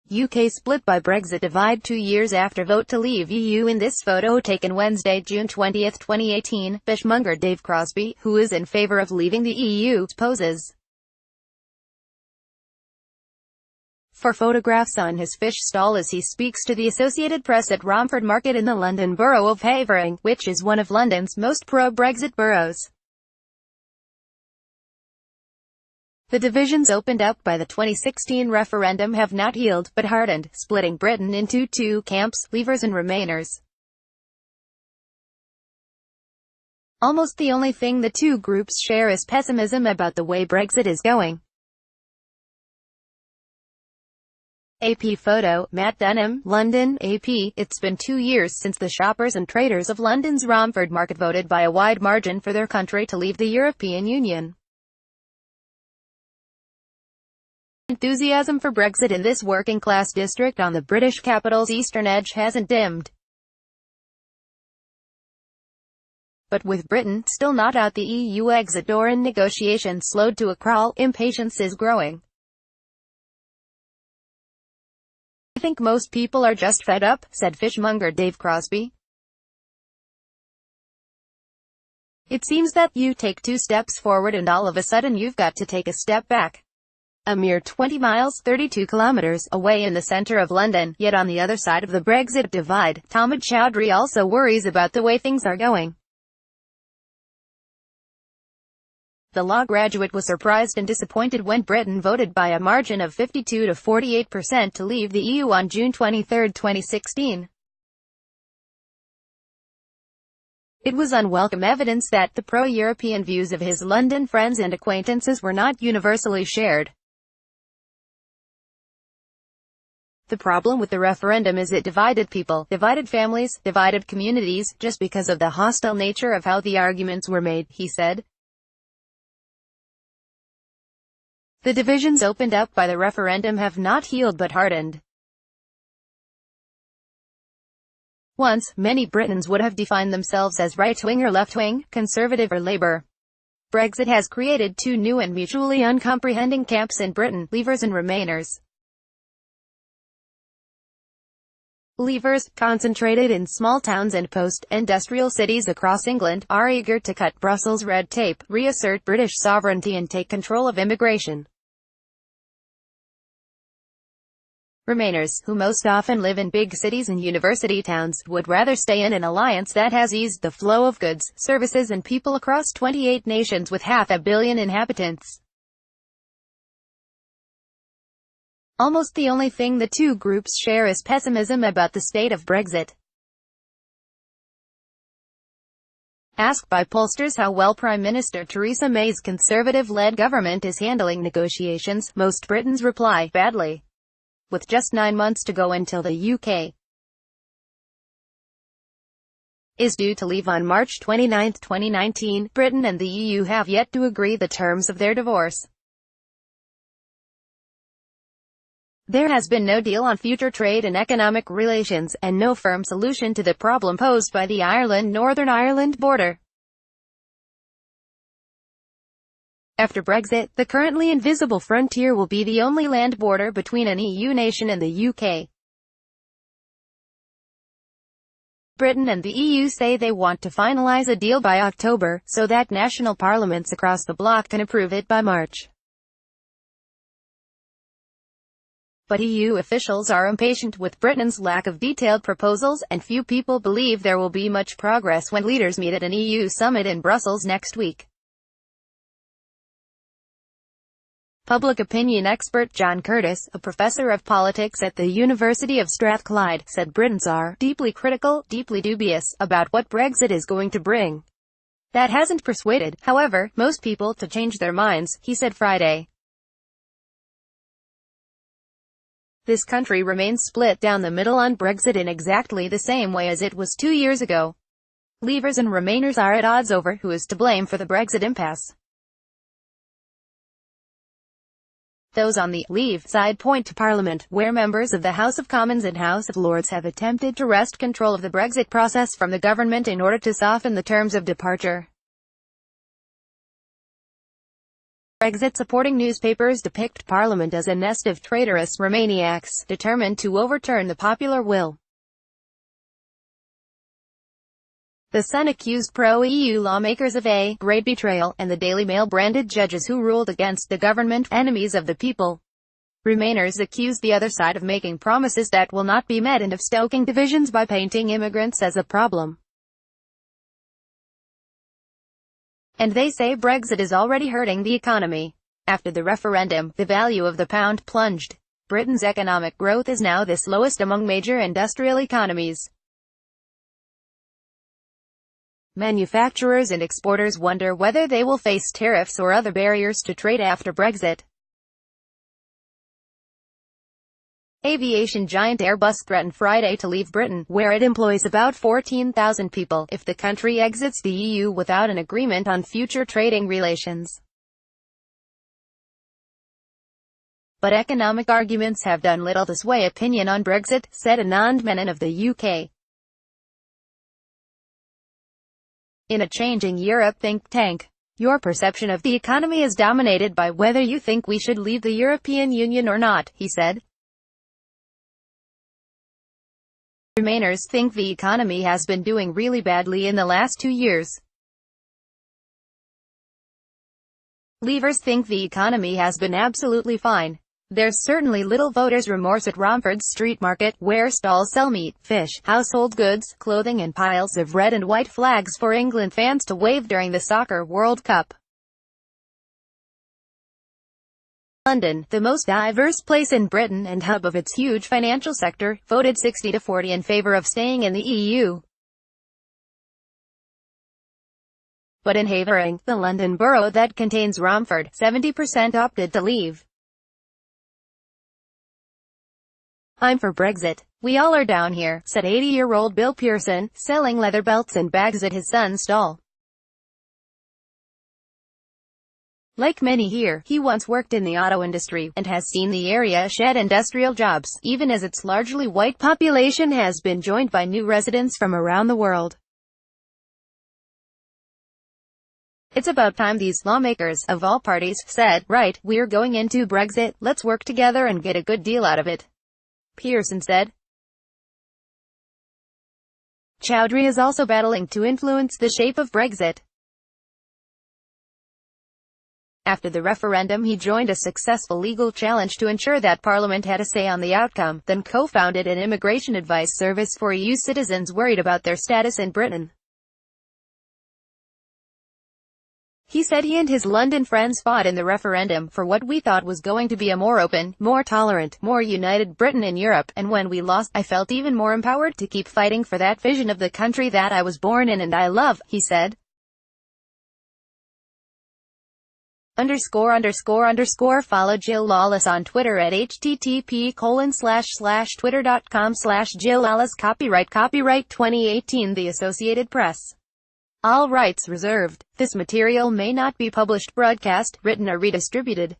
UK split by Brexit divide 2 years after vote to leave EU. In this photo taken Wednesday, June 20, 2018, fishmonger Dave Crosby, who is in favour of leaving the EU, poses for photographs on his fish stall as he speaks to the Associated Press at Romford Market in the London borough of Havering, which is one of London's most pro-Brexit boroughs. The divisions opened up by the 2016 referendum have not healed, but hardened, splitting Britain into two camps, Leavers and Remainers. Almost the only thing the two groups share is pessimism about the way Brexit is going. AP photo, Matt Dunham, London, AP. It's been 2 years since the shoppers and traders of London's Romford Market voted by a wide margin for their country to leave the European Union. Enthusiasm for Brexit in this working-class district on the British capital's eastern edge hasn't dimmed. But with Britain still not out the EU exit door and negotiations slowed to a crawl, impatience is growing. "I think most people are just fed up," said fishmonger Dave Crosby. "It seems that you take 2 steps forward and all of a sudden you've got to take a step back." A mere 20 miles 32 kilometers away in the centre of London, yet on the other side of the Brexit divide, Tamid Chowdhury also worries about the way things are going. The law graduate was surprised and disappointed when Britain voted by a margin of 52 to 48% to leave the EU on June 23, 2016. It was unwelcome evidence that the pro-European views of his London friends and acquaintances were not universally shared. The problem with the referendum is it divided people, divided families, divided communities, just because of the hostile nature of how the arguments were made, he said. The divisions opened up by the referendum have not healed but hardened. Once, many Britons would have defined themselves as right-wing or left-wing, conservative or Labour. Brexit has created two new and mutually uncomprehending camps in Britain, Leavers and Remainers. Leavers, concentrated in small towns and post-industrial cities across England, are eager to cut Brussels' red tape, reassert British sovereignty and take control of immigration. Remainers, who most often live in big cities and university towns, would rather stay in an alliance that has eased the flow of goods, services and people across 28 nations with 500 million inhabitants. Almost the only thing the two groups share is pessimism about the state of Brexit. Asked by pollsters how well Prime Minister Theresa May's Conservative-led government is handling negotiations, most Britons reply, badly. With just 9 months to go until the UK is due to leave on March 29, 2019, Britain and the EU have yet to agree the terms of their divorce. There has been no deal on future trade and economic relations, and no firm solution to the problem posed by the Ireland-Northern Ireland border. After Brexit, the currently invisible frontier will be the only land border between an EU nation and the UK. Britain and the EU say they want to finalise a deal by October, so that national parliaments across the bloc can approve it by March. But EU officials are impatient with Britain's lack of detailed proposals, and few people believe there will be much progress when leaders meet at an EU summit in Brussels next week. Public opinion expert John Curtis, a professor of politics at the University of Strathclyde, said Britons are deeply critical, deeply dubious, about what Brexit is going to bring. That hasn't persuaded, however, most people to change their minds, he said Friday. This country remains split down the middle on Brexit in exactly the same way as it was 2 years ago. Leavers and Remainers are at odds over who is to blame for the Brexit impasse. Those on the Leave side point to Parliament, where members of the House of Commons and House of Lords have attempted to wrest control of the Brexit process from the government in order to soften the terms of departure. Brexit-supporting newspapers depict Parliament as a nest of traitorous Romaniacs, determined to overturn the popular will. The Sun accused pro-EU lawmakers of a great betrayal, and the Daily Mail branded judges who ruled against the government enemies of the people. Remainers accused the other side of making promises that will not be met and of stoking divisions by painting immigrants as a problem. And they say Brexit is already hurting the economy. After the referendum, the value of the pound plunged. Britain's economic growth is now the slowest among major industrial economies. Manufacturers and exporters wonder whether they will face tariffs or other barriers to trade after Brexit. Aviation giant Airbus threatened Friday to leave Britain, where it employs about 14,000 people, if the country exits the EU without an agreement on future trading relations. But economic arguments have done little to sway opinion on Brexit, said Anand Menon of the UK. In a changing Europe think tank, your perception of the economy is dominated by whether you think we should leave the European Union or not, he said. Remainers think the economy has been doing really badly in the last 2 years. Leavers think the economy has been absolutely fine. There's certainly little voters' remorse at Romford's street market, where stalls sell meat, fish, household goods, clothing and piles of red and white flags for England fans to wave during the Soccer World Cup. London, the most diverse place in Britain and hub of its huge financial sector, voted 60-40 in favour of staying in the EU. But in Havering, the London borough that contains Romford, 70% opted to leave. I'm for Brexit. We all are down here, said 80-year-old Bill Pearson, selling leather belts and bags at his son's stall. Like many here, he once worked in the auto industry, and has seen the area shed industrial jobs, even as its largely white population has been joined by new residents from around the world. It's about time these lawmakers, of all parties, said, right, we're going into Brexit, let's work together and get a good deal out of it. Pearson said. Chowdhury is also battling to influence the shape of Brexit. After the referendum, he joined a successful legal challenge to ensure that Parliament had a say on the outcome, then co-founded an immigration advice service for EU citizens worried about their status in Britain. He said he and his London friends fought in the referendum for what we thought was going to be a more open, more tolerant, more united Britain in Europe, and when we lost, I felt even more empowered to keep fighting for that vision of the country that I was born in and I love, he said. ____ Jill Lawless on Twitter at http://twitter.com/Jill Lawless. Copyright 2018 The Associated Press. All rights reserved. This material may not be published, broadcast, written or redistributed.